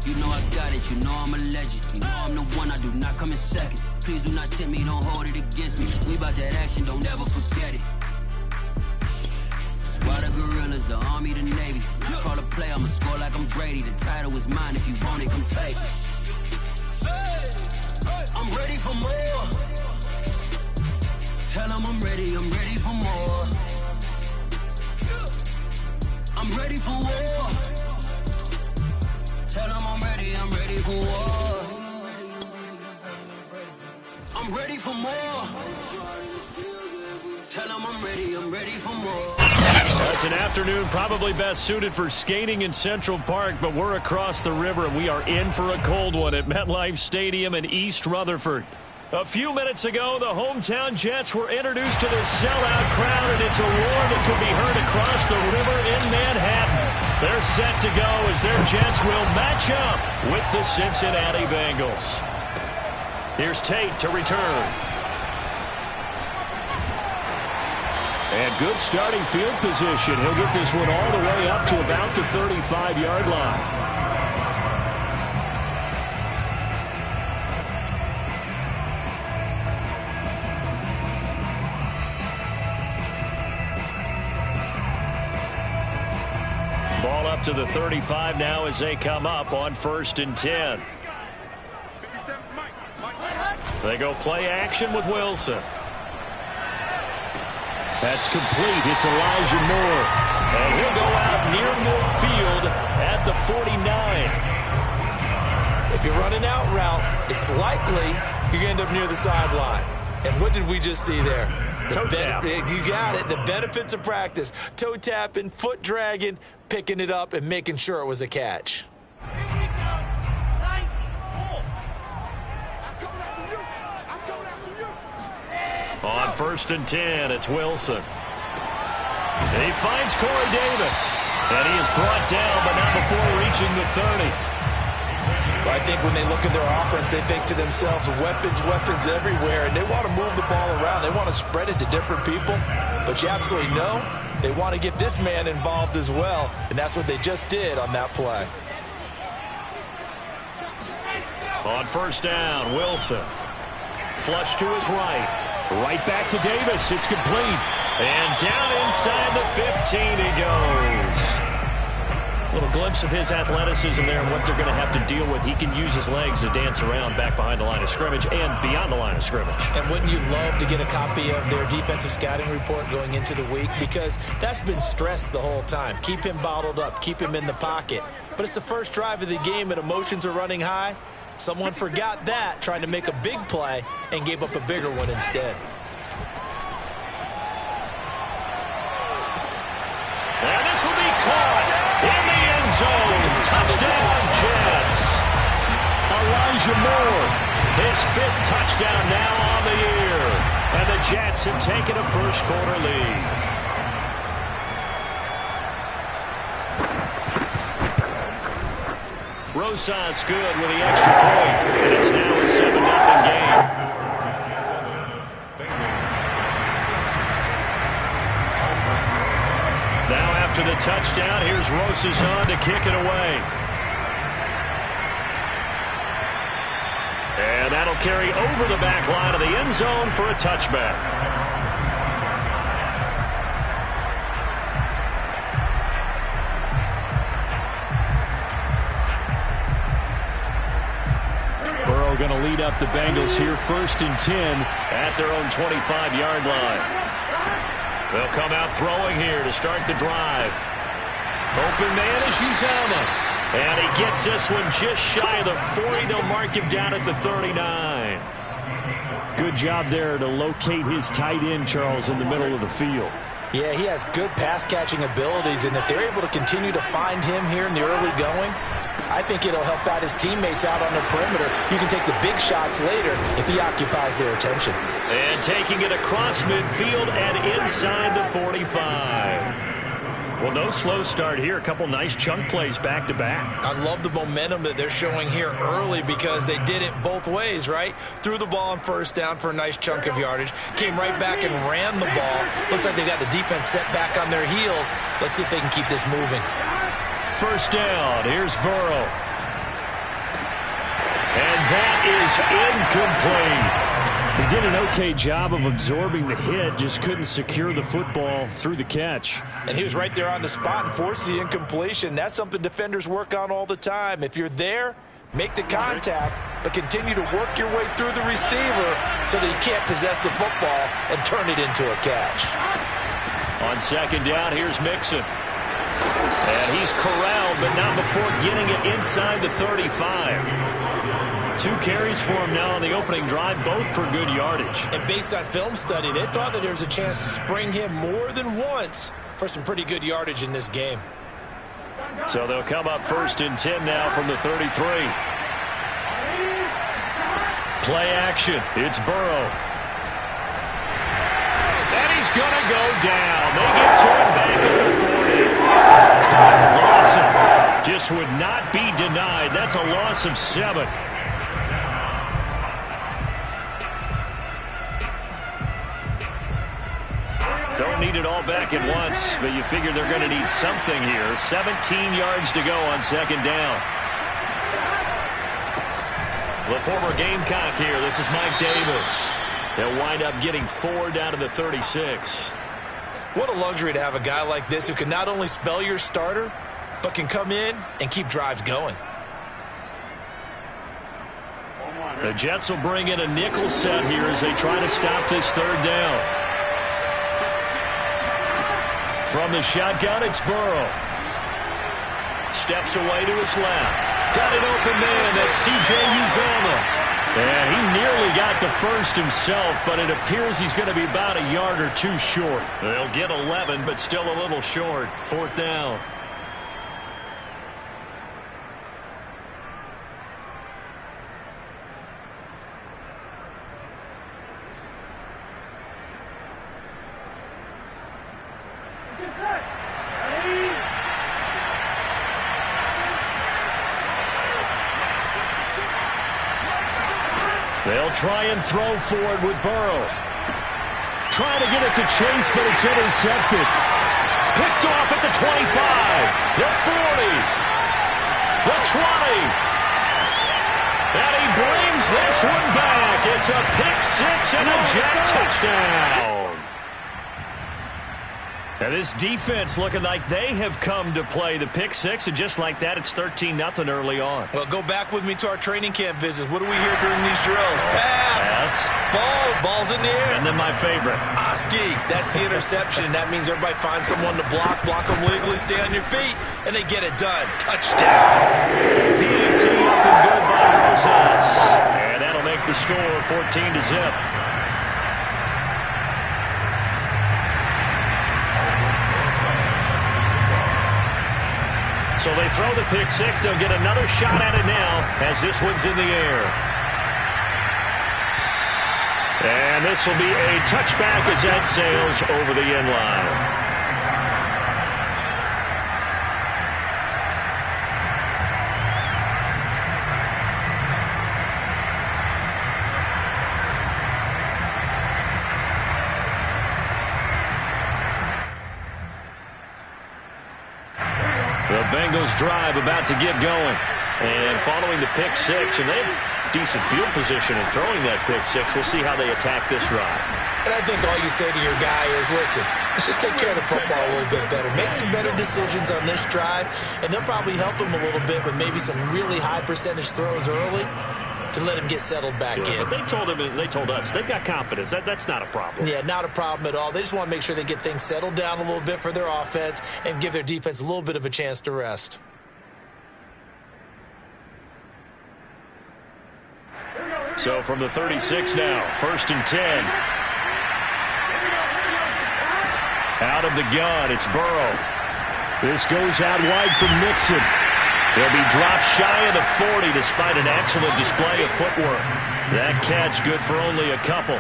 You know I got it, you know I'm a legend. You know I'm the one, I do not come in second. Please do not tempt me, don't hold it against me. We about that action, don't ever forget it. Squad of gorillas, the army, the navy. I call a play, I'ma score like I'm Brady. The title is mine, if you want it, come take it. I'm ready for more. Tell them I'm ready for more. I'm ready for war. Tell them I'm ready for war. I'm ready for more. Tell them I'm ready for more. It's an afternoon probably best suited for skating in Central Park, but we're across the river and we are in for a cold one at MetLife Stadium in East Rutherford. A few minutes ago, the hometown Jets were introduced to this sellout crowd, and it's a roar that could be heard across the river in Manhattan. They're set to go as their Jets will match up with the Cincinnati Bengals. Here's Tate to return. And good starting field position. He'll get this one all the way up to about the 35-yard line. Ball up to the 35 now as they come up on 1st and 10. They go play action with Wilson. That's complete. It's Elijah Moore. And he'll go out near midfield at the 49. If you're running out route, it's likely you're going to end up near the sideline. And what did we just see there? Toe tap. You got it. The benefits of practice. Toe tapping, foot dragging, picking it up, and making sure it was a catch. On 1st and 10, it's Wilson. And he finds Corey Davis. And he is brought down, but not before reaching the 30. I think when they look at their offense, they think to themselves, weapons everywhere, and they want to move the ball around. They want to spread it to different people. But you absolutely know they want to get this man involved as well, and that's what they just did on that play. On 1st down, Wilson. Flush to his right. Right back to Davis. It's complete. And down inside the 15 he goes. A little glimpse of his athleticism there and what they're going to have to deal with. He can use his legs to dance around back behind the line of scrimmage and beyond the line of scrimmage. And wouldn't you love to get a copy of their defensive scouting report going into the week? Because that's been stressed the whole time. Keep him bottled up. Keep him in the pocket. But it's the first drive of the game and emotions are running high. Someone forgot that, trying to make a big play, and gave up a bigger one instead. And this will be caught in the end zone. Touchdown, Jets. Elijah Moore, his 5th touchdown now on the year. And the Jets have taken a first-quarter lead. Rosas good with the extra point, and it's now a 7-0 game. Now after the touchdown, here's Rosas on to kick it away. And that'll carry over the back line of the end zone for a touchback. Going to lead up the Bengals here 1st and 10 at their own 25-yard line. They'll come out throwing here to start the drive. Open man is Uzomah. And he gets this one just shy of the 40. They'll mark him down at the 39. Good job there to locate his tight end, Charles, in the middle of the field. Yeah, he has good pass-catching abilities, and if they're able to continue to find him here in the early going, I think it'll help out his teammates out on the perimeter. You can take the big shots later if he occupies their attention. And taking it across midfield and inside the 45. Well, no slow start here. A couple nice chunk plays back-to-back. I love the momentum that they're showing here early because they did it both ways, right? Threw the ball on 1st down for a nice chunk of yardage. Came right back and ran the ball. Looks like they got the defense set back on their heels. Let's see if they can keep this moving. 1st down. Here's Burrow. is incomplete. He did an okay job of absorbing the hit, just couldn't secure the football through the catch. And he was right there on the spot and forced the incompletion. That's something defenders work on all the time. If you're there, make the contact, but continue to work your way through the receiver so that you can't possess the football and turn it into a catch. On second down, here's Mixon. And he's corralled, but not before getting it inside the 35. 2 carries for him now on the opening drive, both for good yardage. And based on film study, they thought that there was a chance to spring him more than once for some pretty good yardage in this game. So they'll come up 1st and 10 now from the 33. Play action. It's Burrow. And he's going to go down. They get to him back at the 40. Lawson just would not be denied. That's a loss of 7. Don't need it all back at once, but you figure they're going to need something here. 17 yards to go on second down. The former Gamecock here. This is Mike Davis. They'll wind up getting 4 down to the 36. What a luxury to have a guy like this who can not only spell your starter, but can come in and keep drives going. The Jets will bring in a nickel set here as they try to stop this 3rd down. From the shotgun, it's Burrow. Steps away to his left. Got an open man. That's C.J. Uzomah. And he nearly got the first himself, but it appears he's going to be about a yard or 2 short. They'll get 11, but still a little short. 4th down. They'll try and throw for it with Burrow. Trying to get it to Chase, but it's intercepted. Picked off at the 25, the 40, the 20. And he brings this one back. It's a pick-6 and a Jet touchdown. And this defense looking like they have come to play the pick-6, and just like that, it's 13-0 early on. Well, go back with me to our training camp visits. What do we hear during these drills? Pass. Ball's in the air. And then my favorite. Oski. That's the interception. That means everybody finds someone to block them legally, stay on your feet, and they get it done. Touchdown. PAT up and good by Rosas. And that'll make the score 14-0. So they throw the pick-6. They'll get another shot at it now as this one's in the air. And this will be a touchback as that sails over the end line. The Bengals drive about to get going. And following the pick-6, and they have decent field position in throwing that pick-6. We'll see how they attack this drive. And I think all you say to your guy is, listen, let's just take care of the football a little bit better. Make some better decisions on this drive, and they'll probably help him a little bit with maybe some really high percentage throws early to let him get settled back in. But they told us, they've got confidence. That's not a problem. Yeah, not a problem at all. They just want to make sure they get things settled down a little bit for their offense and give their defense a little bit of a chance to rest. So from the 36 now, 1st and 10. Out of the gun, it's Burrow. This goes out wide from Mixon. He'll be dropped shy of the 40 despite an excellent display of footwork. That catch good for only a couple.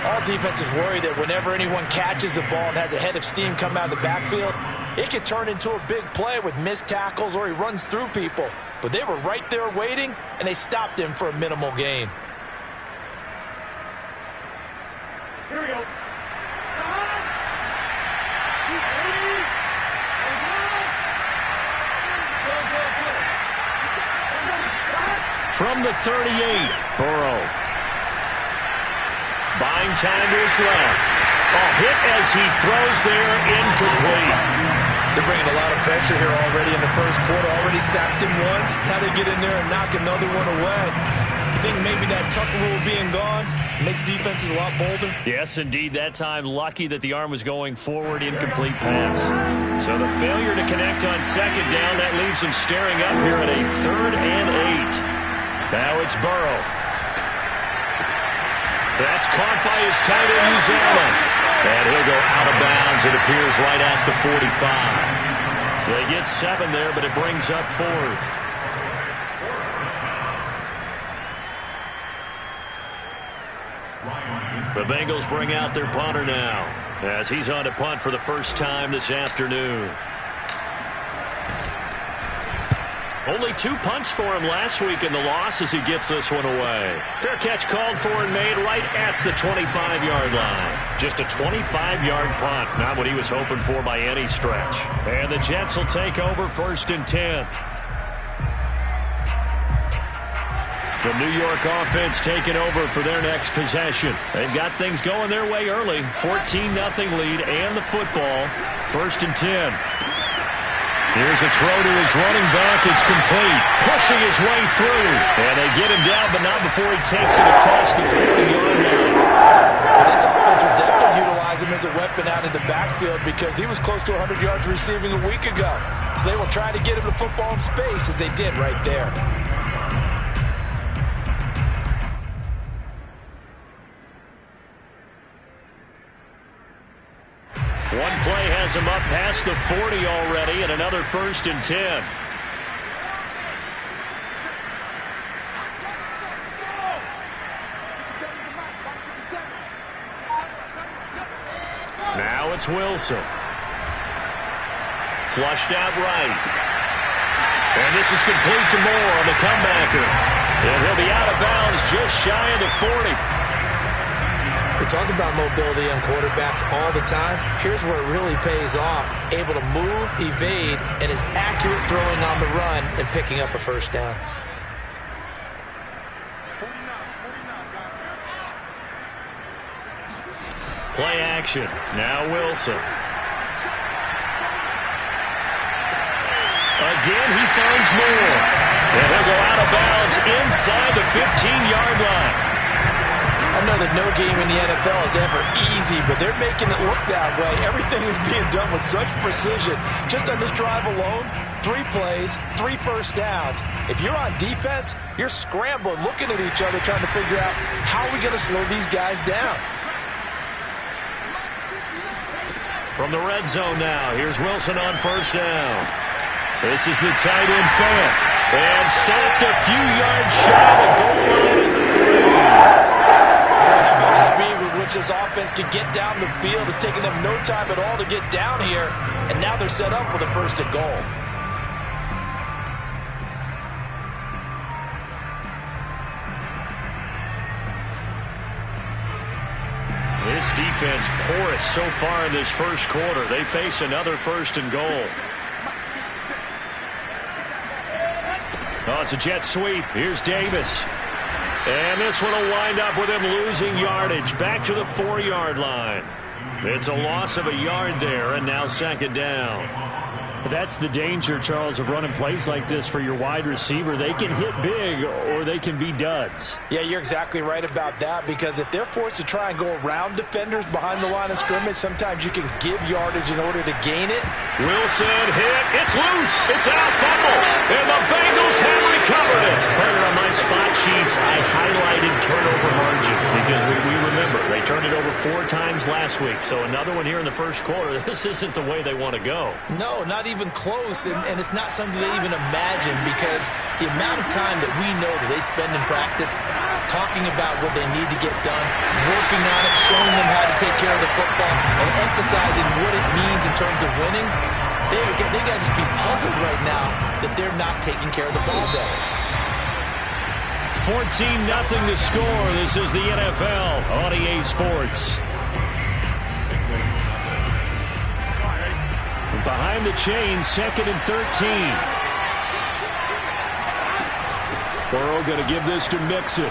All defenses worry that whenever anyone catches the ball and has a head of steam come out of the backfield, it can turn into a big play with missed tackles or he runs through people. But they were right there waiting, and they stopped him for a minimal gain. Here we go. From the 38, Burrow. Buying time to his left. A hit as he throws there, incomplete. They're bringing a lot of pressure here already in the first quarter. Already sacked him once. How to get in there and knock another one away. You think maybe that Tucker rule being gone makes defenses a lot bolder? Yes, indeed. That time, lucky that the arm was going forward, incomplete pass. So the failure to connect on second down, that leaves him staring up here at a 3rd and 8. Now it's Burrow. That's caught by his tight end, Uzomah. And he'll go out of bounds. It appears right at the 45. They get 7 there, but it brings up 4th. The Bengals bring out their punter now, as he's on to punt for the first time this afternoon. Only 2 punts for him last week in the loss as he gets this one away. Fair catch called for and made right at the 25-yard line. Just a 25-yard punt, not what he was hoping for by any stretch. And the Jets will take over 1st and 10. The New York offense taking over for their next possession. They've got things going their way early. 14-0 lead and the football. 1st and 10. Here's a throw to his running back. It's complete. Pushing his way through. And they get him down, but not before he takes it across the 40-yard line. Well, this offense will definitely utilize him as a weapon out in the backfield because he was close to 100 yards receiving a week ago. So they will try to get him the football in space as they did right there. One play has him up past the 40 already, and another 1st and 10. Now it's Wilson. Flushed out right. And this is complete to Moore on the comebacker. And he'll be out of bounds just shy of the 40. We talk about mobility on quarterbacks all the time. Here's where it really pays off. Able to move, evade, and is accurate throwing on the run and picking up a 1st down. Play action. Now Wilson. Again, he finds Moore. And he'll go out of bounds inside the 15-yard line. I know that no game in the NFL is ever easy, but they're making it look that way. Everything is being done with such precision. Just on this drive alone, 3 plays, 3 1st downs. If you're on defense, you're scrambling, looking at each other, trying to figure out how are we going to slow these guys down. From the red zone now, here's Wilson on 1st down. This is the tight end Fant. And stopped a few yards shy of the goal line at the 3. The speed with which this offense can get down the field is taking them no time at all to get down here, and now they're set up with a 1st and goal. This defense porous so far in this first quarter. They face another 1st and goal. Oh, it's a jet sweep. Here's Davis. And this one will wind up with him losing yardage. Back to the 4-yard line. It's a loss of a yard there, and now 2nd down. That's the danger, Charles, of running plays like this for your wide receiver. They can hit big or they can be duds. Yeah, you're exactly right about that, because if they're forced to try and go around defenders behind the line of scrimmage, sometimes you can give yardage in order to gain it. Wilson hit. It's loose. It's out. Fumble. And the Bengals have recovered it. Partner, on my spot sheets, I highlighted turnover margin because we remember they turned it over 4 times last week. So another one here in the first quarter. This isn't the way they want to go. No, not even close, and it's not something they even imagine, because the amount of time that we know that they spend in practice talking about what they need to get done, working on it, showing them how to take care of the football, and emphasizing what it means in terms of winning, they got to just be puzzled right now that they're not taking care of the ball better. 14-0 to score. This is the NFL on EA Sports. Behind the chains, 2nd and 13. Burrow going to give this to Mixon.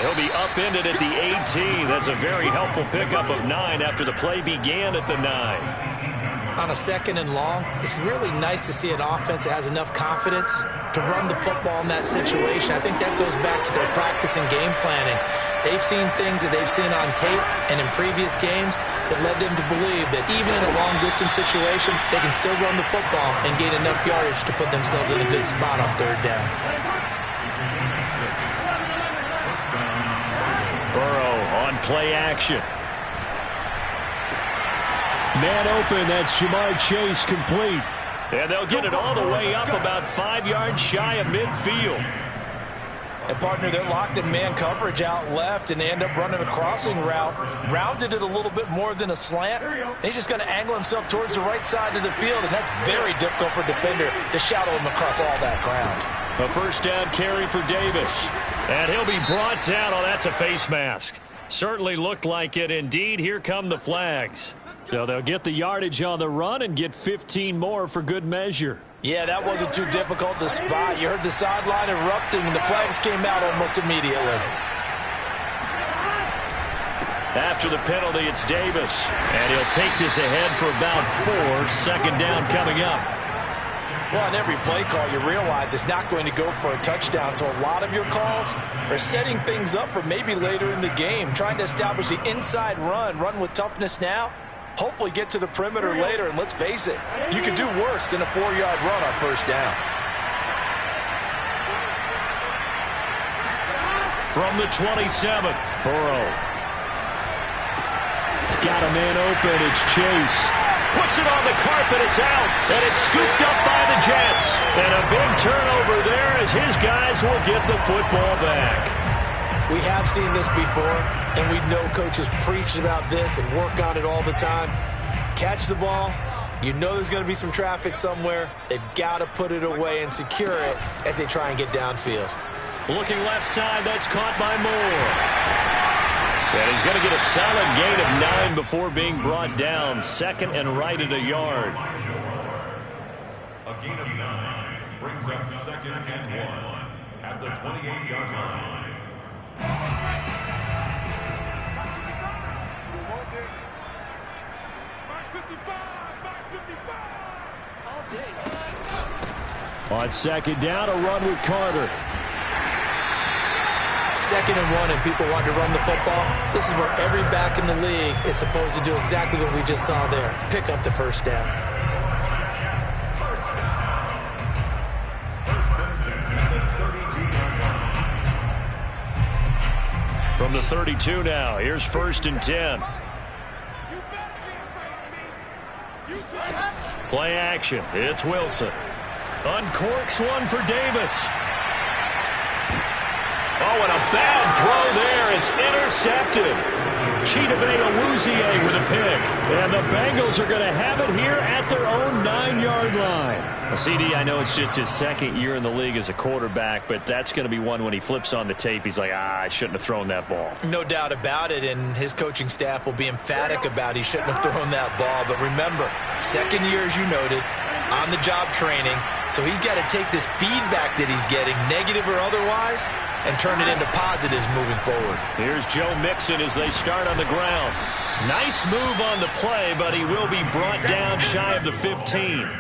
He'll be upended at the 18. That's a very helpful pickup of 9 after the play began at the 9. On a 2nd and long, it's really nice to see an offense that has enough confidence to run the football in that situation. I think that goes back to their practice and game planning. They've seen things that they've seen on tape and in previous games that led them to believe that even in a long-distance situation, they can still run the football and gain enough yardage to put themselves in a good spot on 3rd down. Burrow on play action. Man open, that's Jamar Chase complete. And they'll get it all the way up about 5 yards shy of midfield. And partner, they're locked in man coverage out left, and they end up running a crossing route. Rounded it a little bit more than a slant. And he's just going to angle himself towards the right side of the field, and that's very difficult for a defender to shadow him across all that ground. A 1st down carry for Davis. And he'll be brought down. Oh, that's a face mask. Certainly looked like it. Indeed, here come the flags. So they'll get the yardage on the run and get 15 more for good measure. Yeah, that wasn't too difficult to spot. You heard the sideline erupting, and the flags came out almost immediately. After the penalty, it's Davis. And he'll take this ahead for about 4. 2nd down coming up. Well, on every play call, you realize it's not going to go for a touchdown. So a lot of your calls are setting things up for maybe later in the game, trying to establish the inside run with toughness now. Hopefully get to the perimeter later, and let's face it, you could do worse than a 4-yard run on 1st down. From the 27, Burrow. Got a man open, it's Chase. Puts it on the carpet, it's out, and it's scooped up by the Jets. And a big turnover there as his guys will get the football back. We have seen this before, and we know coaches preach about this and work on it all the time. Catch the ball. You know there's going to be some traffic somewhere. They've got to put it away and secure it as they try and get downfield. Looking left side, that's caught by Moore. And he's going to get a solid gain of 9 before being brought down. 2nd and right at a yard. A gain of 9 brings up 2nd and 1 at the 28-yard line. On 2nd down, a run with Carter. 2nd and 1, and people want to run the football. This is where every back in the league is supposed to do exactly what we just saw there. Pick up the 1st down. From the 32 now, here's 1st and 10. Play action, it's Wilson. Uncorks one for Davis. Oh, and a bad throw there. It's intercepted. Chidobe Awuzie with a pick. And the Bengals are going to have it here at their own 9-yard line. CD, I know it's just his 2nd year in the league as a quarterback, but that's going to be one when he flips on the tape, he's like, I shouldn't have thrown that ball. No doubt about it, and his coaching staff will be emphatic about he shouldn't have thrown that ball. But remember, 2nd year, as you noted, on-the-job training, so he's got to take this feedback that he's getting, negative or otherwise, and turn it into positives moving forward. Here's Joe Mixon as they start on the ground. Nice move on the play, but he will be brought down shy of the 15.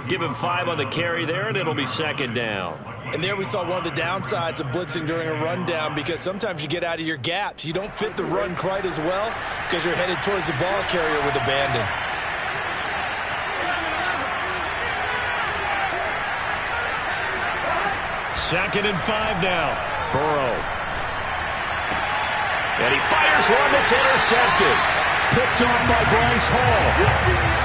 Give him 5 on the carry there, and it'll be 2nd down. And there we saw one of the downsides of blitzing during a rundown, because sometimes you get out of your gaps. You don't fit the run quite as well because you're headed towards the ball carrier with abandon. Second and 5 now. Burrow. And he fires one that's intercepted. Picked off by Bryce Hall.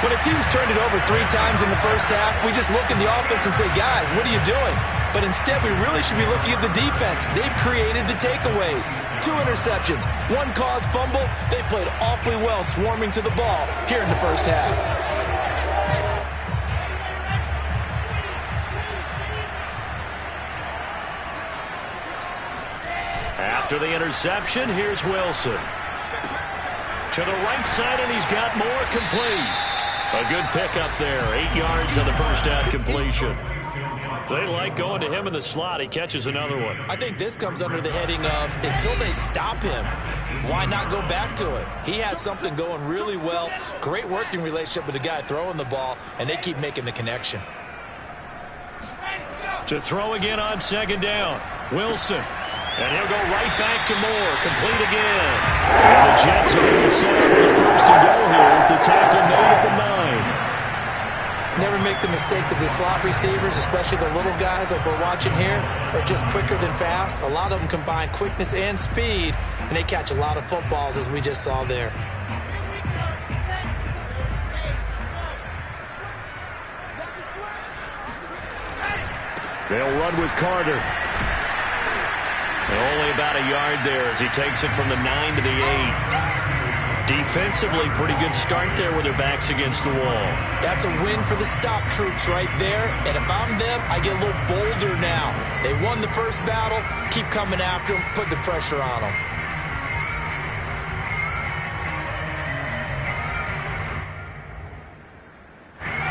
When a team's turned it over 3 times in the first half, we just look at the offense and say, guys, what are you doing? But instead, we really should be looking at the defense. They've created the takeaways. 2 interceptions, 1 caused fumble. They played awfully well swarming to the ball here in the first half. After the interception, here's Wilson. To the right side, and he's got more complete. A good pickup there. 8 yards on the first down completion. They like going to him in the slot. He catches another one. I think this comes under the heading of until they stop him, why not go back to it? He has something going really well. Great working relationship with the guy throwing the ball, and they keep making the connection. To throw again on second down. Wilson. And he'll go right back to Moore. Complete again. And the Jets are going to set up for the first and goal here as the tackle made at the 9. Never make the mistake that the slot receivers, especially the little guys like we're watching here, are just quicker than fast. A lot of them combine quickness and speed, and they catch a lot of footballs, as we just saw there. They'll run with Carter. And only about a yard there as he takes it from the 9 to the 8. Defensively, pretty good start there with their backs against the wall. That's a win for the stop troops right there. And if I'm them, I get a little bolder now. They won the first battle. Keep coming after them. Put the pressure on them.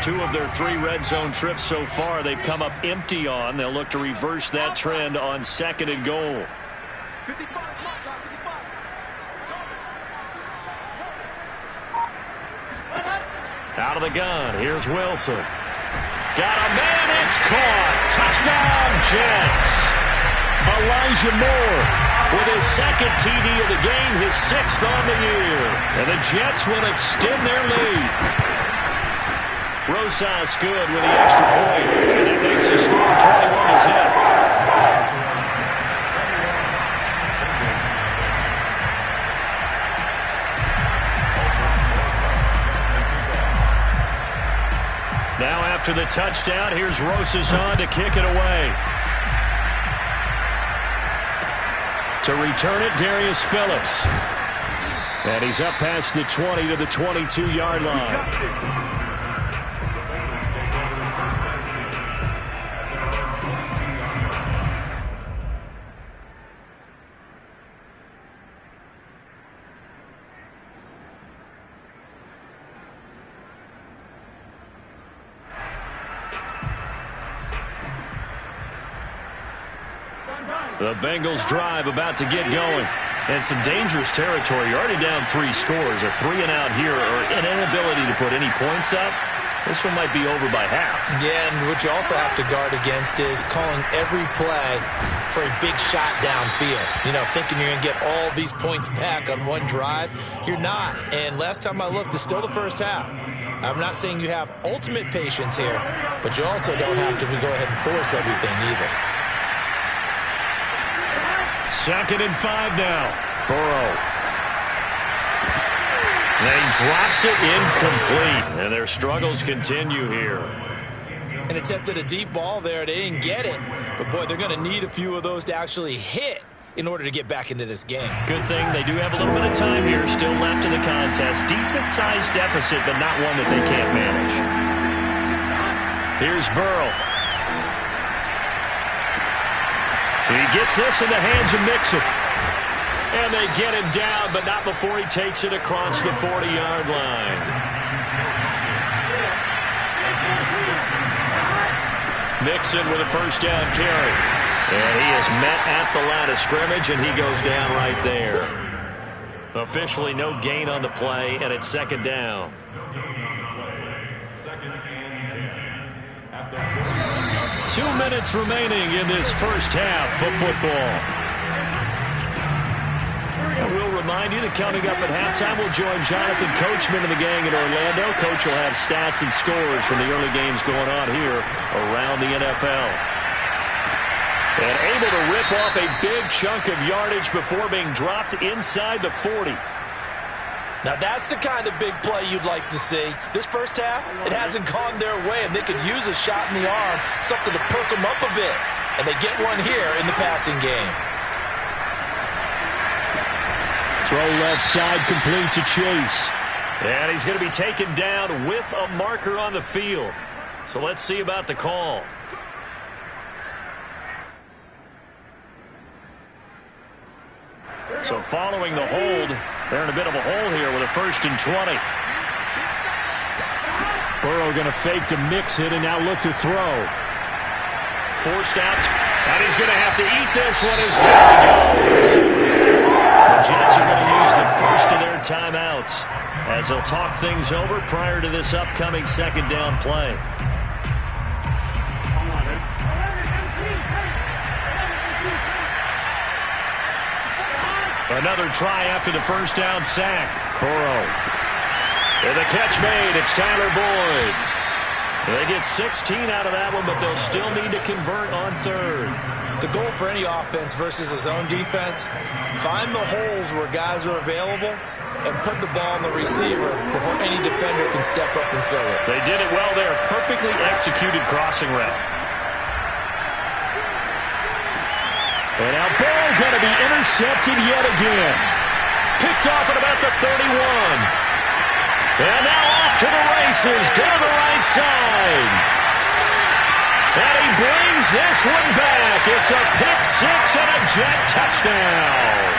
Two of their 3 red zone trips so far, they've come up empty on. They'll look to reverse that trend on second and goal. Out of the gun, here's Wilson. Got a man, it's caught. Touchdown, Jets. Elijah Moore with his second TD of the game, his 6th on the year. And the Jets will extend their lead. Rosas good with the extra point, and it makes the score 21-10. Now after the touchdown, here's Rosas on to kick it away. To return it, Darius Phillips. And he's up past the 20 to the 22-yard line. The Bengals drive about to get going. And some dangerous territory. You're already down 3 scores. A 3-and-out here or an inability to put any points up. This one might be over by half. Yeah, and what you also have to guard against is calling every play for a big shot downfield. You know, thinking you're going to get all these points back on one drive. You're not. And last time I looked, it's still the first half. I'm not saying you have ultimate patience here, but you also don't have to go ahead and force everything either. 2nd and 5 now. Burrow. And he drops it incomplete. And their struggles continue here. And attempted a deep ball there. They didn't get it. But, boy, they're going to need a few of those to actually hit in order to get back into this game. Good thing they do have a little bit of time here still left in the contest. Decent-sized deficit, but not one that they can't manage. Here's Burrow. He gets this in the hands of Mixon. And they get him down, but not before he takes it across the 40-yard line. Mixon with a first down carry. And he is met at the line of scrimmage, and he goes down right there. Officially no gain on the play, and it's 2nd down. 2nd and 10 at the 2 minutes remaining in this first half of football. And we'll remind you that coming up at halftime, we'll join Jonathan Coachman and the gang in Orlando. Coach will have stats and scores from the early games going on here around the NFL. And able to rip off a big chunk of yardage before being dropped inside the 40. Now, that's the kind of big play you'd like to see. This first half, it hasn't gone their way, and they could use a shot in the arm, something to perk them up a bit. And they get one here in the passing game. Throw left side complete to Chase. And he's going to be taken down with a marker on the field. So let's see about the call. So following the hold, they're in a bit of a hole here with a 1st and 20. Burrow going to fake to Mixon and now look to throw. forced out. And he's going to have to eat this one as down he goes. The Jets are going to use the first of their timeouts as they'll talk things over prior to this upcoming second down play. Another try after the first down sack. Burrow. And the catch made. It's Tyler Boyd. They get 16 out of that one, but they'll still need to convert on third. The goal for any offense versus a zone defense, find the holes where guys are available and put the ball on the receiver before any defender can step up and fill it. They did it well there. Perfectly executed crossing route. And now ball going to be intercepted yet again. Picked off at about the 31. And now off to the races down the right side. And he brings this one back. It's a pick six and a Jet touchdown.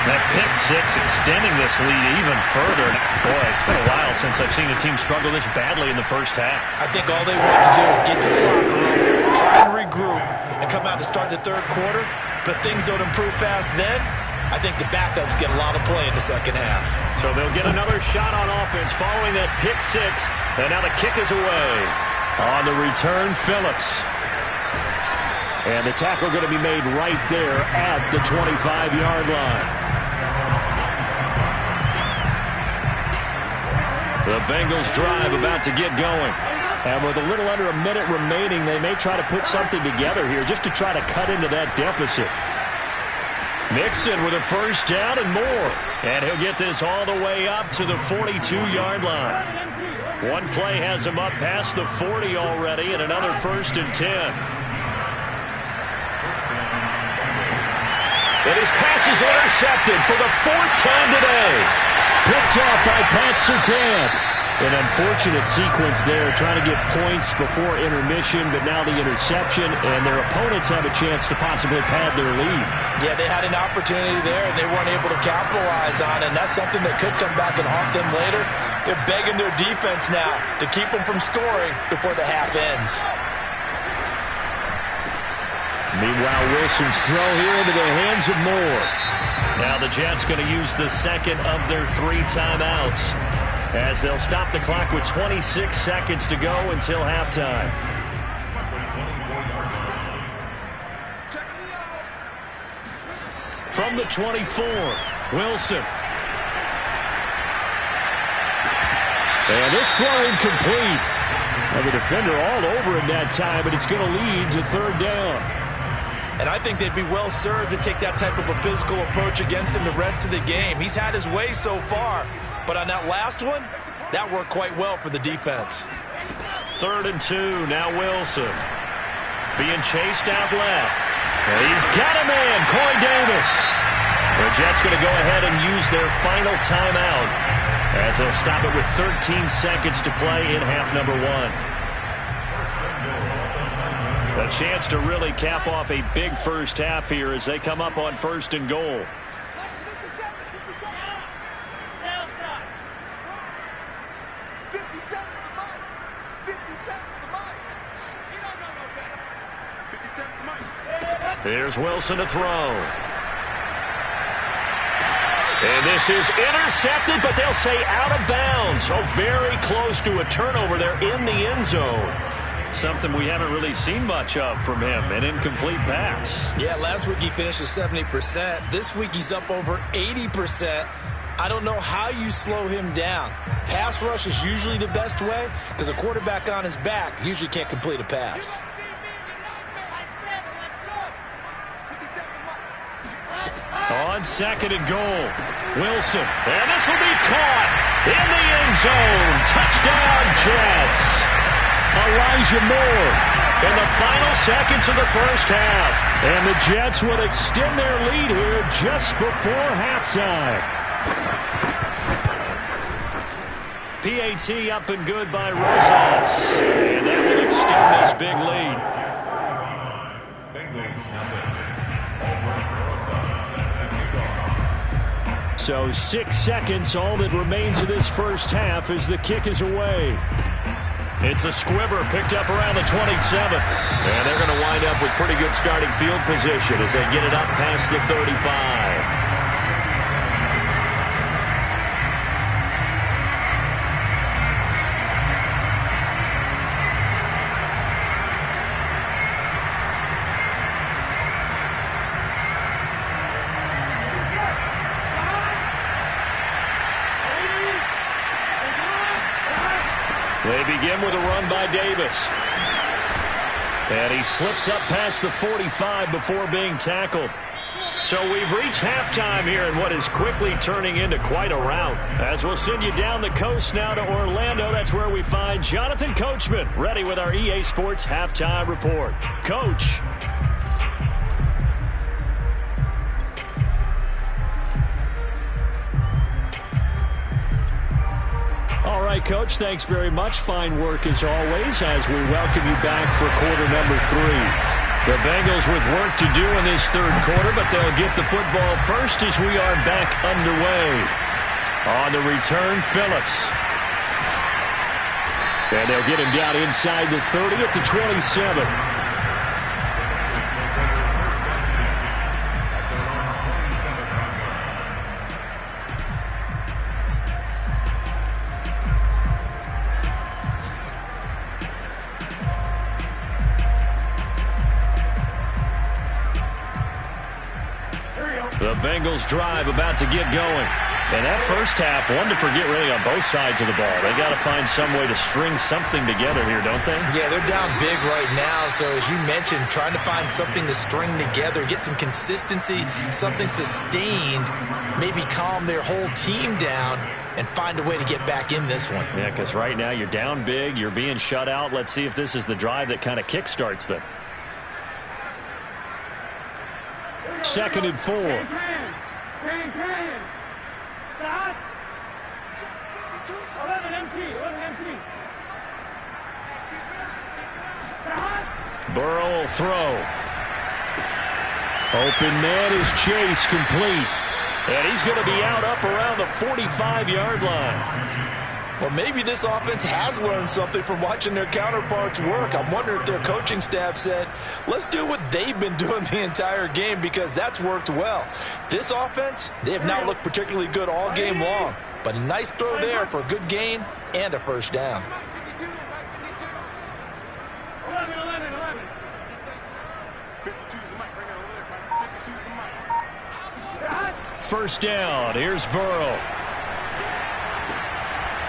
That pick six extending this lead even further. Boy, it's been a while since I've seen a team struggle this badly in the first half. I think all they want to do is get to the locker room, try and regroup, and come out to start the third quarter. But if things don't improve fast then, I think the backups get a lot of play in the second half. So they'll get another shot on offense following that pick six. And now the kick is away. On the return, Phillips. And the tackle going to be made right there at the 25-yard line. The Bengals drive about to get going. And with a little under a minute remaining, they may try to put something together here just to try to cut into that deficit. Mixon with a first down and more. And he'll get this all the way up to the 42-yard line. One play has him up past the 40 already, and another 1st and 10. And his pass is intercepted for the 4th time today. Picked off by Pat Surtain. An unfortunate sequence there, trying to get points before intermission, but now the interception, and their opponents have a chance to possibly pad their lead. Yeah, they had an opportunity there, and they weren't able to capitalize on it, and that's something that could come back and haunt them later. They're begging their defense now to keep them from scoring before the half ends. Meanwhile, Wilson's throw here into the hands of Moore. Now the Jets going to use the second of their 3 timeouts, as they'll stop the clock with 26 seconds to go until halftime. From the 24, Wilson. And this throw incomplete. And the defender all over him that time, but it's going to lead to 3rd down. And I think they'd be well served to take that type of a physical approach against him the rest of the game. He's had his way so far. But on that last one, that worked quite well for the defense. 3rd and 2, now Wilson. Being chased out left. And he's got a man, Corey Davis. The Jets going to go ahead and use their final timeout, as they'll stop it with 13 seconds to play in half number 1. A chance to really cap off a big first half here as they come up on 1st and goal. Here's Wilson to throw. And this is intercepted, but they'll say out of bounds. Oh, very close to a turnover there in the end zone. Something we haven't really seen much of from him, an incomplete pass. Yeah, last week he finished at 70%. This week he's up over 80%. I don't know how you slow him down. Pass rush is usually the best way because a quarterback on his back usually can't complete a pass. On 2nd and goal, Wilson. And this will be caught in the end zone. Touchdown, Jets. Elijah Moore in the final seconds of the first half. And the Jets will extend their lead here just before halftime. PAT up and good by Rosas. And that will extend this big lead. So 6 seconds, all that remains of this first half as the kick is away. It's a squibber picked up around the 27th. And they're going to wind up with pretty good starting field position as they get it up past the 35. They begin with a run by Davis. And he slips up past the 45 before being tackled. So we've reached halftime here in what is quickly turning into quite a rout. As we'll send you down the coast now to Orlando. That's where we find Jonathan Coachman ready with our EA Sports Halftime Report. Coach. All right, Coach, thanks very much. Fine work as always as we welcome you back for quarter number 3. The Bengals with work to do in this third quarter, but they'll get the football first as we are back underway. On the return, Phillips. And they'll get him down inside the 30 at the 27. The Bengals drive about to get going. And that first half, one to forget really on both sides of the ball. They got to find some way to string something together here, don't they? Yeah, they're down big right now. So as you mentioned, trying to find something to string together, get some consistency, something sustained, maybe calm their whole team down and find a way to get back in this one. Yeah, because right now you're down big, you're being shut out. Let's see if this is the drive that kind of kickstarts them. 2nd and 4. Burrow will throw. Open man is Chase, complete. And he's going to be out up around the 45-yard line. Well, maybe this offense has learned something from watching their counterparts work. I'm wondering if their coaching staff said, let's do what they've been doing the entire game because that's worked well. This offense, they have not looked particularly good all game long. But a nice throw there for a good gain and a first down. 11. First down. Here's Burrow.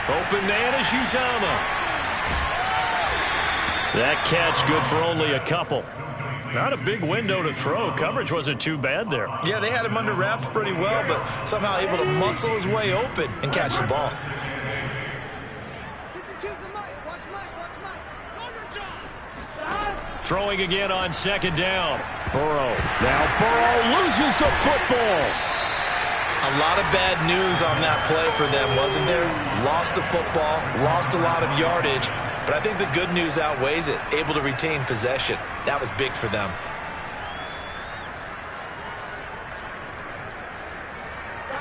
Open man is Uzama. That catch good for only a couple. Not a big window to throw. Coverage wasn't too bad there. Yeah, they had him under wraps pretty well, but somehow able to muscle his way open and catch the ball. Throwing again on 2nd down. Burrow. Now Burrow loses the football. A lot of bad news on that play for them, wasn't there? Lost the football, lost a lot of yardage, but I think the good news outweighs it. Able to retain possession. That was big for them.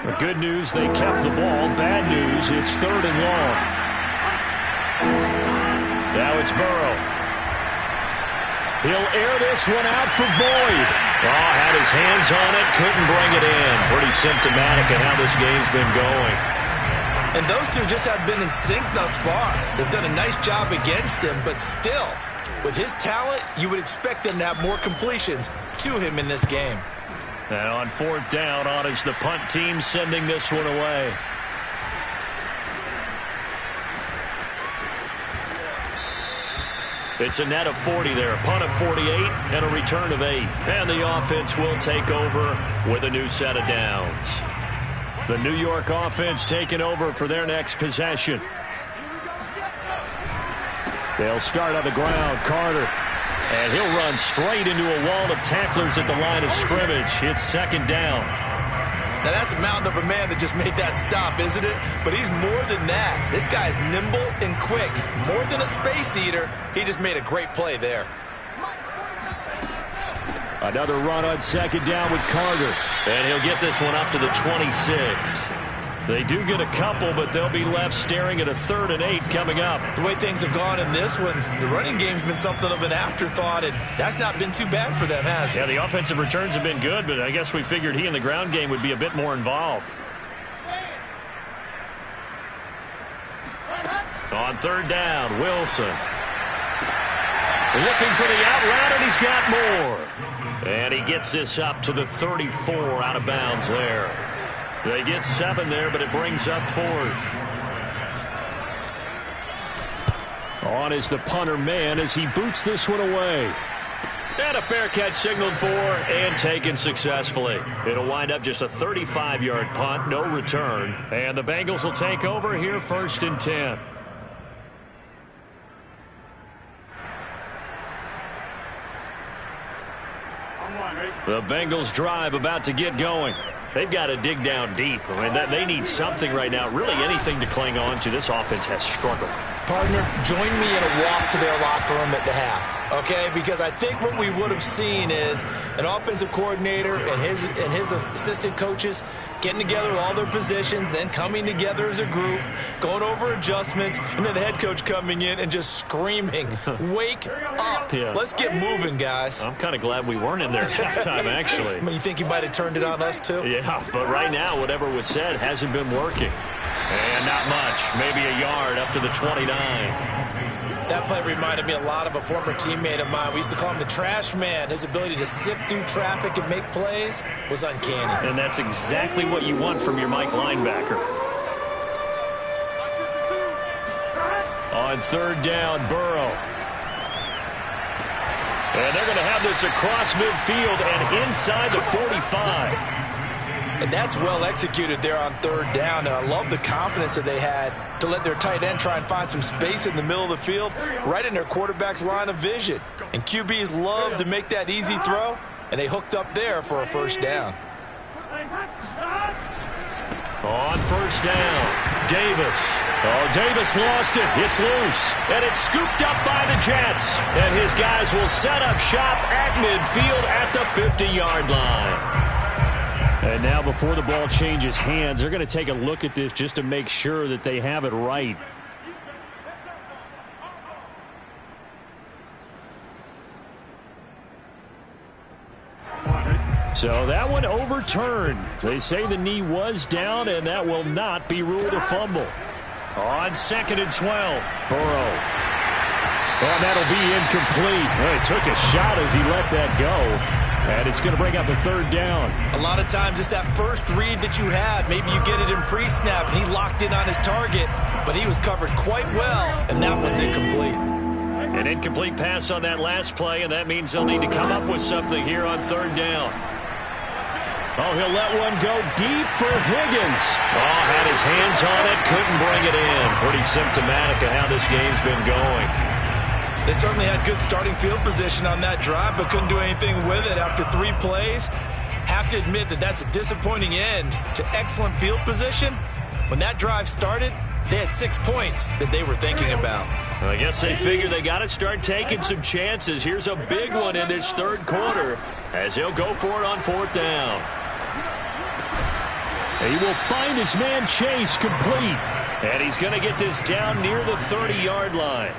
The good news, they kept the ball. Bad news, it's 3rd and long. Now it's Burrow. He'll air this one out for Boyd. Oh, had his hands on it, couldn't bring it in. Pretty symptomatic of how this game's been going. And those two just have been in sync thus far. They've done a nice job against him, but still, with his talent, you would expect them to have more completions to him in this game. And on 4th down, on is the punt team sending this one away. It's a net of 40 there, a punt of 48, and a return of 8. And the offense will take over with a new set of downs. The New York offense taking over for their next possession. They'll start on the ground, Carter. And he'll run straight into a wall of tacklers at the line of scrimmage. It's 2nd down. Now, that's a mountain of a man that just made that stop, isn't it? But he's more than that. This guy's nimble and quick. More than a space eater. He just made a great play there. Another run on 2nd down with Carter. And he'll get this one up to the 26. They do get a couple, but they'll be left staring at a 3rd and 8 coming up. The way things have gone in this one, the running game's been something of an afterthought, and that's not been too bad for them, has it? Yeah, the offensive returns have been good, but I guess we figured he in the ground game would be a bit more involved. On 3rd down, Wilson. Looking for the out route, and he's got more. And he gets this up to the 34, out of bounds there. They get 7 there, but it brings up 4th. On is the punter man as he boots this one away. And a fair catch signaled for and taken successfully. It'll wind up just a 35-yard punt, no return. And the Bengals will take over here 1st and 10. The Bengals drive about to get going. They've got to dig down deep. I mean, they need something right now, really anything to cling on to. This offense has struggled. Partner, join me in a walk to their locker room at the half, okay? Because I think what we would have seen is an offensive coordinator and his assistant coaches getting together with all their positions, then coming together as a group, going over adjustments, and then the head coach coming in and just screaming, "Wake up. Yeah. Let's get moving, guys." I'm kind of glad we weren't in there at halftime, actually. I mean, you think he might have turned it on us, too? Yeah, but right now, whatever was said hasn't been working. And not much, maybe a yard up to the 29. That play reminded me a lot of a former teammate of mine. We used to call him the trash man. His ability to sift through traffic and make plays was uncanny. And that's exactly what you want from your Mike linebacker. On 3rd down, Burrow. And they're going to have this across midfield and inside the 45. And that's well executed there on 3rd down. And I love the confidence that they had to let their tight end try and find some space in the middle of the field, right in their quarterback's line of vision. And QBs love to make that easy throw, and they hooked up there for a 1st down. On 1st down, Davis. Oh, Davis lost it. It's loose. And it's scooped up by the Jets. And his guys will set up shop at midfield at the 50-yard line. And now before the ball changes hands, they're going to take a look at this just to make sure that they have it right. So that one overturned. They say the knee was down, and that will not be ruled a fumble. On 2nd and 12, Burrow. Oh, that'll be incomplete. Well, he took a shot as he let that go. And it's going to bring up a 3rd down. A lot of times it's that first read that you have. Maybe you get it in pre-snap, and he locked in on his target, but he was covered quite well, and that one's incomplete. An incomplete pass on that last play, and that means they'll need to come up with something here on 3rd down. Oh, he'll let one go deep for Higgins. Oh, had his hands on it, couldn't bring it in. Pretty symptomatic of how this game's been going. They certainly had good starting field position on that drive, but couldn't do anything with it after 3 plays. Have to admit that that's a disappointing end to excellent field position. When that drive started, they had 6 points that they were thinking about. Well, I guess they figure they got to start taking some chances. Here's a big one in this 3rd quarter as he'll go for it on 4th down. He will find his man Chase complete. And he's going to get this down near the 30-yard line.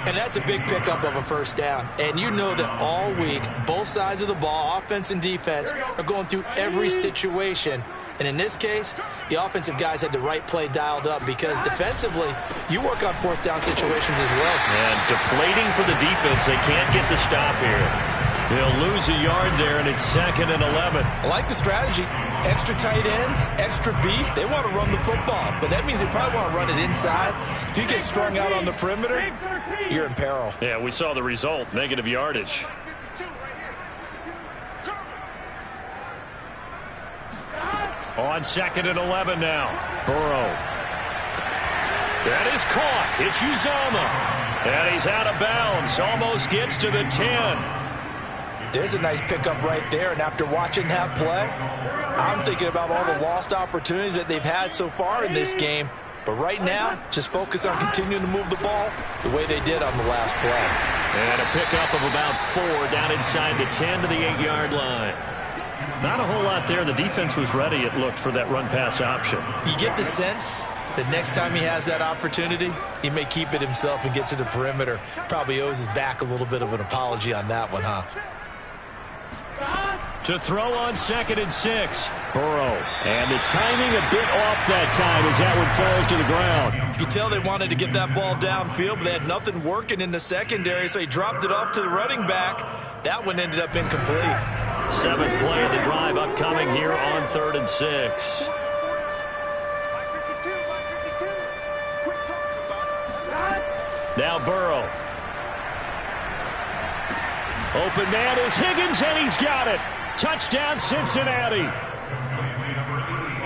And that's a big pickup of a 1st down. And you know that all week, both sides of the ball, offense and defense, are going through every situation. And in this case, the offensive guys had the right play dialed up because defensively, you work on 4th down situations as well. And deflating for the defense. They can't get the stop here. They'll lose a yard there, and it's 2nd and 11. I like the strategy. Extra tight ends, extra beef. They want to run the football, but that means they probably want to run it inside. If you get strung out on the perimeter, you're in peril. Yeah, we saw the result, negative yardage. On 2nd and 11 now. Burrow. That is caught. It's Uzomah. And he's out of bounds. Almost gets to the 10. There's a nice pickup right there, and after watching that play, I'm thinking about all the lost opportunities that they've had so far in this game. But right now, just focus on continuing to move the ball the way they did on the last play. And a pickup of about 4 down inside the 10 to the 8-yard line. Not a whole lot there. The defense was ready, it looked, for that run-pass option. You get the sense that next time he has that opportunity, he may keep it himself and get to the perimeter. Probably owes his back a little bit of an apology on that one, huh? To throw on 2nd and 6. Burrow. And the timing a bit off that time as that one falls to the ground. You could tell they wanted to get that ball downfield, but they had nothing working in the secondary, so he dropped it off to the running back. That one ended up incomplete. 7th play of the drive upcoming here on 3rd and 6. Now Burrow. Open man is Higgins, and he's got it. Touchdown, Cincinnati.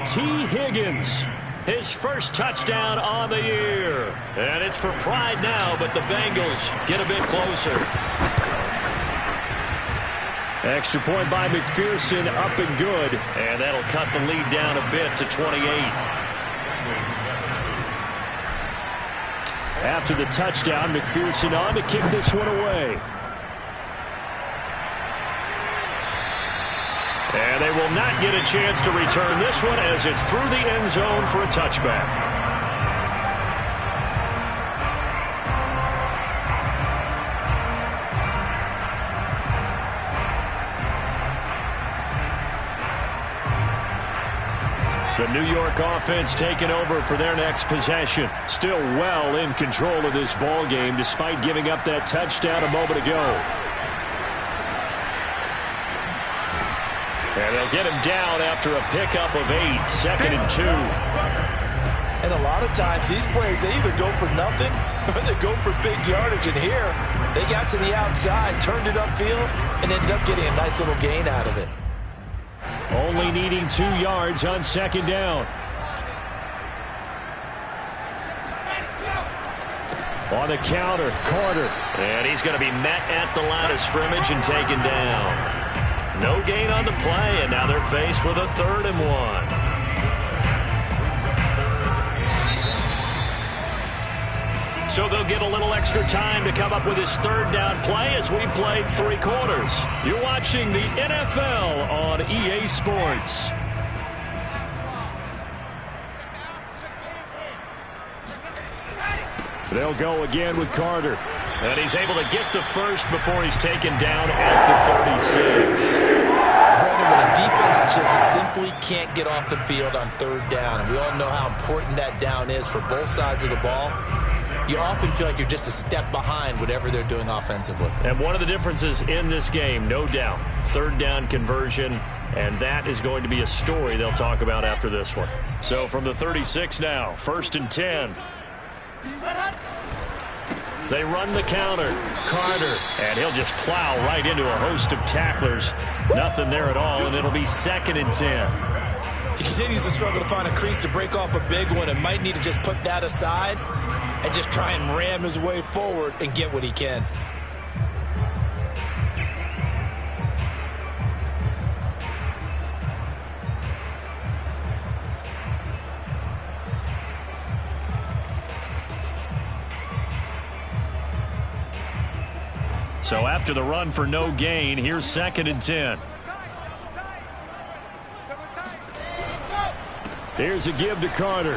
T. Higgins, his first touchdown on the year. And it's for pride now, but the Bengals get a bit closer. Extra point by McPherson, up and good. And that'll cut the lead down a bit to 28. After the touchdown, McPherson on to kick this one away. And they will not get a chance to return this one as it's through the end zone for a touchback. The New York offense taking over for their next possession. Still well in control of this ball game despite giving up that touchdown a moment ago. And they'll get him down after a pickup of 8, 2nd and 2. And a lot of times these plays, they either go for nothing or they go for big yardage. And here, they got to the outside, turned it upfield, and ended up getting a nice little gain out of it. Only needing 2 yards on 2nd down. On the counter, Carter. And he's going to be met at the line of scrimmage and taken down. No gain on the play, and now they're faced with a 3rd and 1. So they'll get a little extra time to come up with his 3rd down play as we played 3 quarters. You're watching the NFL on EA Sports. They'll go again with Carter. And he's able to get the first before he's taken down at the 36. Brandon, when a defense just simply can't get off the field on 3rd down, and we all know how important that down is for both sides of the ball, you often feel like you're just a step behind whatever they're doing offensively. And one of the differences in this game, no doubt, 3rd down conversion, and that is going to be a story they'll talk about after this one. So from the 36 now, 1st and 10. They run the counter. Carter. And he'll just plow right into a host of tacklers. Nothing there at all, and it'll be 2nd and 10. He continues to struggle to find a crease to break off a big one and might need to just put that aside and just try and ram his way forward and get what he can. So after the run for no gain, here's 2nd and 10. Here's a give to Carter.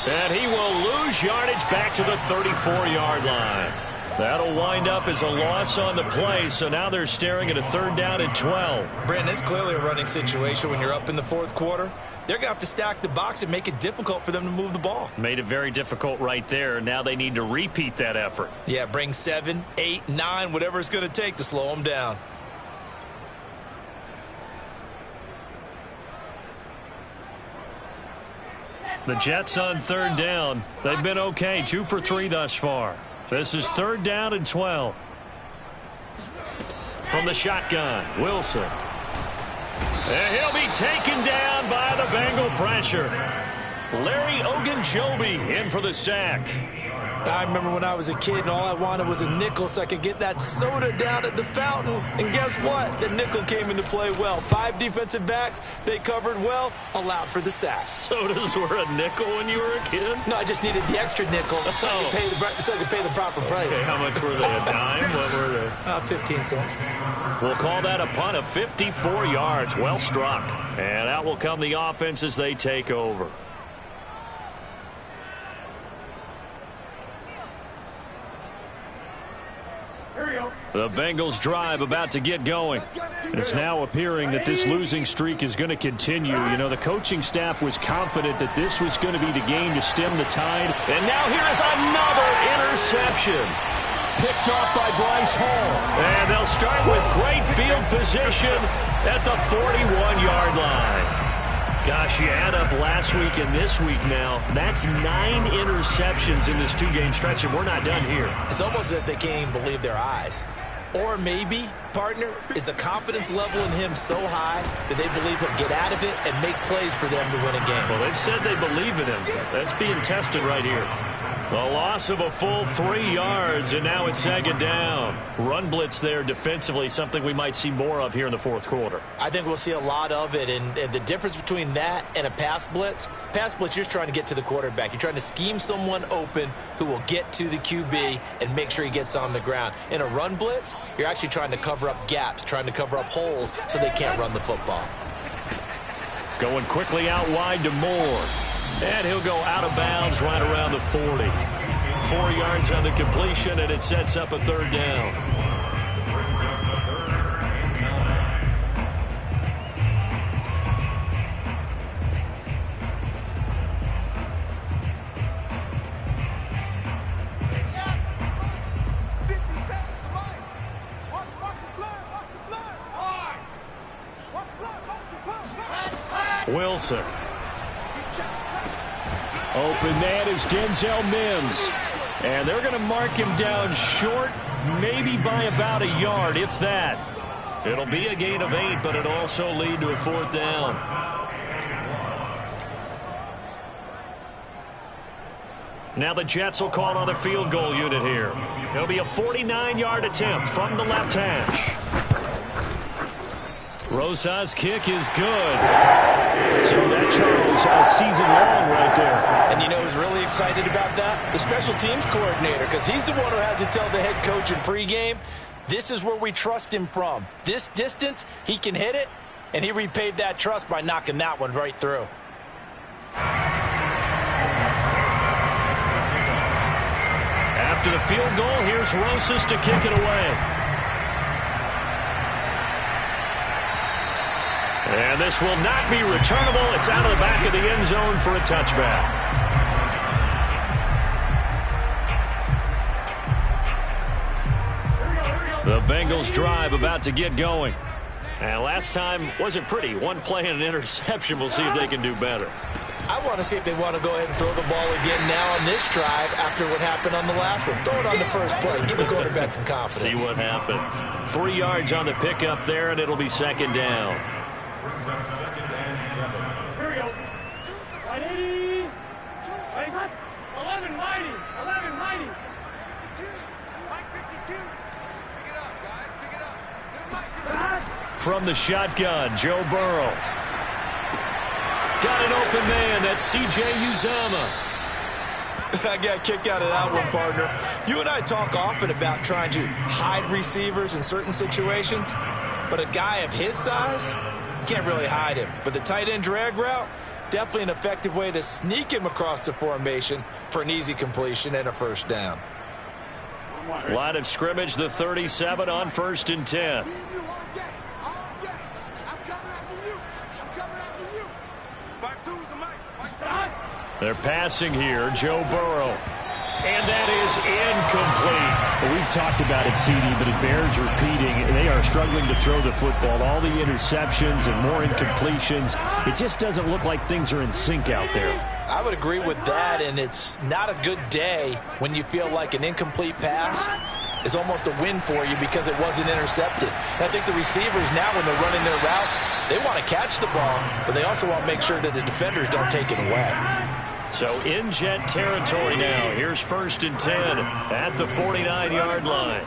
And he will lose yardage back to the 34-yard line. That'll wind up as a loss on the play, so now they're staring at a 3rd down and 12. Brandon, it's clearly a running situation when you're up in the 4th quarter. They're going to have to stack the box and make it difficult for them to move the ball. Made it very difficult right there. Now they need to repeat that effort. Yeah, bring 7, 8, 9, whatever it's going to take to slow them down. The Jets on 3rd down. They've been okay, 2 for 3 thus far. This is 3rd down and 12. From the shotgun, Wilson. And he'll be taken down by the Bengal pressure. Larry Ogunjobi in for the sack. I remember when I was a kid and all I wanted was a nickel so I could get that soda down at the fountain. And guess what? The nickel came into play well. 5 defensive backs, they covered well, allowed for the sacks. Sodas were a nickel when you were a kid? No, I just needed the extra nickel so I could pay the proper price. Okay, how much were they? A dime? What were they? 15 cents. We'll call that a punt of 54 yards. Well struck. And out will come the offense as they take over. The Bengals drive about to get going. It's now appearing that this losing streak is going to continue. You know, the coaching staff was confident that this was going to be the game to stem the tide. And now here is another interception. Picked off by Bryce Hall. And they'll start with great field position at the 41-yard line. Gosh, you add up last week and this week now. That's 9 interceptions in this 2-game stretch, and we're not done here. It's almost as if they can't even believe their eyes. Or maybe, partner, is the confidence level in him so high that they believe he'll get out of it and make plays for them to win a game. Well, they've said they believe in him. That's being tested right here. The loss of a full 3 yards, and now it's second down. Run blitz there defensively, something we might see more of here in the fourth quarter. I think we'll see a lot of it, and the difference between that and a pass blitz, you're just trying to get to the quarterback. You're trying to scheme someone open who will get to the QB and make sure he gets on the ground. In a run blitz, you're actually trying to cover up gaps, trying to cover up holes so they can't run the football. Going quickly out wide to Moore. And he'll go out of bounds right around the 40. 4 yards on the completion, and it sets up a third down. Wilson. Open man is Denzel Mims. And they're going to mark him down short, maybe by about a yard, if that. It'll be a gain of 8, but it'll also lead to a fourth down. Now the Jets will call on the field goal unit here. It'll be a 49-yard attempt from the left hash. Rosa's kick is good. So that Charles season long right there. And you know who's really excited about that? The special teams coordinator, because he's the one who has to tell the head coach in pregame, this is where we trust him from. This distance, he can hit it, and he repaid that trust by knocking that one right through. After the field goal, here's Rosas to kick it away. And this will not be returnable. It's out of the back of the end zone for a touchback. The Bengals drive about to get going. And last time wasn't pretty. One play and an interception. We'll see if they can do better. I want to see if they want to go ahead and throw the ball again now on this drive after what happened on the last one. Throw it on the first play. Give the quarterback some confidence. See what happens. 3 yards on the pickup there, and it'll be second down. Brings up second and 7. Here we go. 180. 11 mighty. 11 mighty. 52. 52. Pick it up, guys. Pick it up. From the shotgun, Joe Burrow. Got an open man. That's C.J. Uzomah. I got a kick out of that one, partner. You and I talk often about trying to hide receivers in certain situations, but a guy of his size, you can't really hide him. But the tight end drag route, definitely an effective way to sneak him across the formation for an easy completion and a first down. Line of scrimmage, the 37 on 1st and 10. They're passing here, Joe Burrow. And that is incomplete. Well, we've talked about it, CD, but it bears repeating. They are struggling to throw the football. All the interceptions and more incompletions. It just doesn't look like things are in sync out there. I would agree with that, and it's not a good day when you feel like an incomplete pass is almost a win for you because it wasn't intercepted. And I think the receivers now, when they're running their routes, they want to catch the ball, but they also want to make sure that the defenders don't take it away. So in Jet territory now. Here's 1st and 10 at the 49-yard line.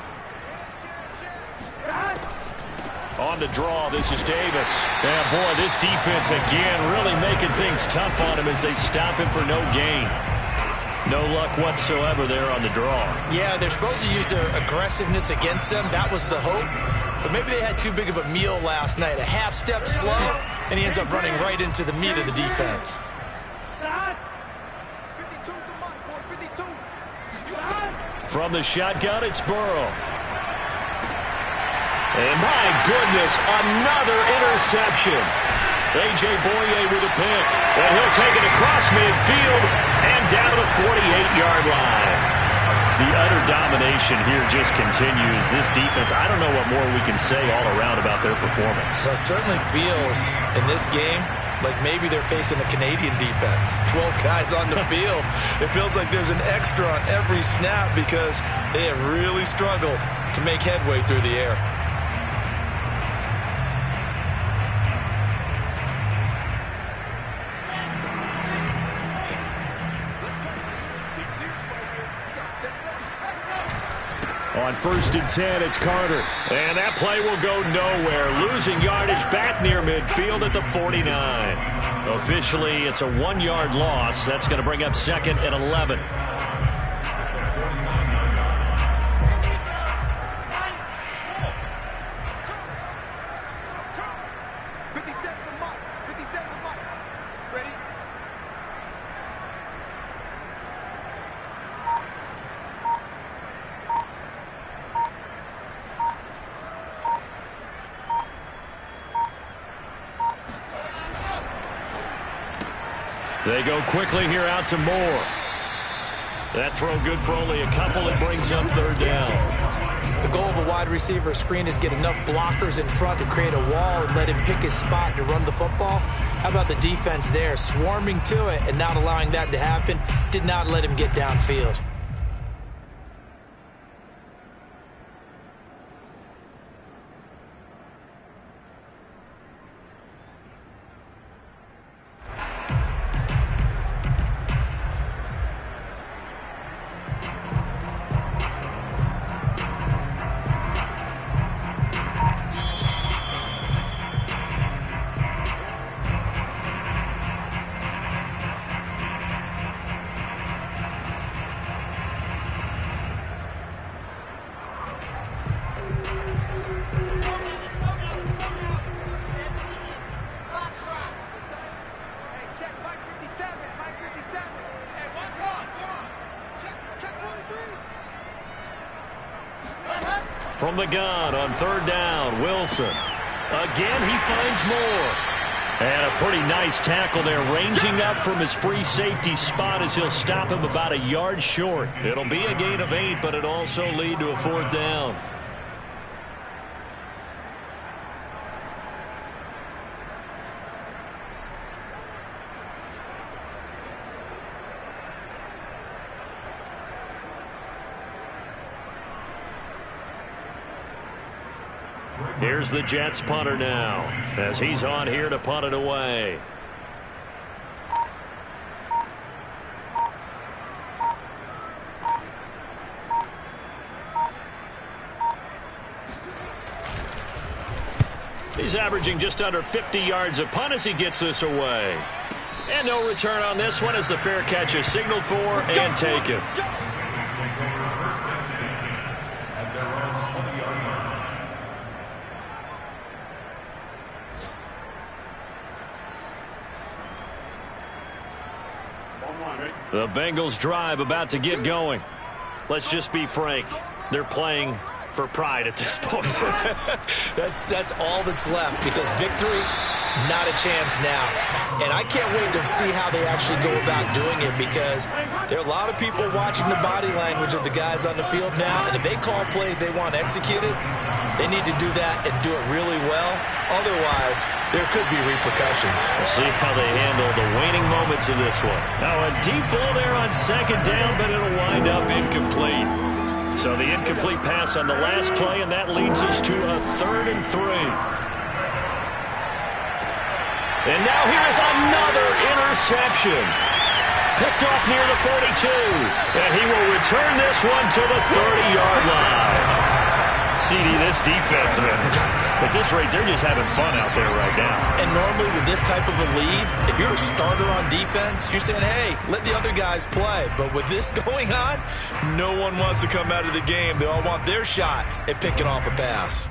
On the draw, this is Davis. Yeah, boy, this defense again really making things tough on him as they stop him for no gain. No luck whatsoever there on the draw. Yeah, they're supposed to use their aggressiveness against them. That was the hope. But maybe they had too big of a meal last night. A half step slow, and he ends up running right into the meat of the defense. From the shotgun, it's Burrow. And my goodness, another interception. A.J. Boye with a pick. And he'll take it across midfield and down the 48-yard line. The utter domination here just continues. This defense, I don't know what more we can say all around about their performance. Well, it certainly feels in this game like maybe they're facing a Canadian defense. 12 guys on the field. It feels like there's an extra on every snap because they have really struggled to make headway through the air. On 1st and 10, it's Carter. And that play will go nowhere. Losing yardage back near midfield at the 49. Officially, it's a 1-yard loss. That's going to bring up 2nd and 11. They go quickly here out to Moore. That throw good for only a couple. It brings up 3rd down. The goal of a wide receiver screen is get enough blockers in front to create a wall and let him pick his spot to run the football. How about the defense there, swarming to it and not allowing that to happen? Did not let him get downfield. From the gun on 3rd down, Wilson. Again, he finds Moore. And a pretty nice tackle there, ranging up from his free safety spot as he'll stop him about a yard short. It'll be a gain of 8, but it'll also lead to a 4th down. Here's the Jets punter now as he's on here to punt it away. He's averaging just under 50 yards a punt as he gets this away. And no return on this one as the fair catch is signaled for and taken. The Bengals drive about to get going. Let's just be frank. They're playing for pride at this point. That's all that's left because victory, not a chance now. And I can't wait to see how they actually go about doing it because there are a lot of people watching the body language of the guys on the field now. And if they call plays they want executed, they need to do that and do it really well. Otherwise, there could be repercussions. We'll see how they handle the waning moments of this one. Now a deep ball there on 2nd down, but it'll wind up incomplete. So the incomplete pass on the last play, and that leads us to a 3rd and 3. And now here is another interception. Picked off near the 42. And he will return this one to the 30-yard line. CD, this defense, man, at this rate, they're just having fun out there right now. And normally with this type of a lead, if you're a starter on defense, you're saying, hey, let the other guys play. But with this going on, no one wants to come out of the game. They all want their shot at picking off a pass.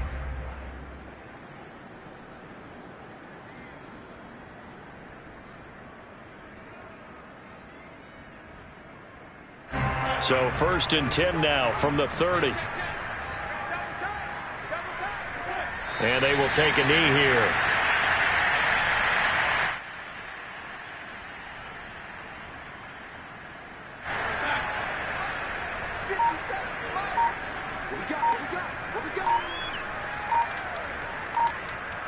So 1st and 10 now from the 30. And they will take a knee here. What we got? What we got?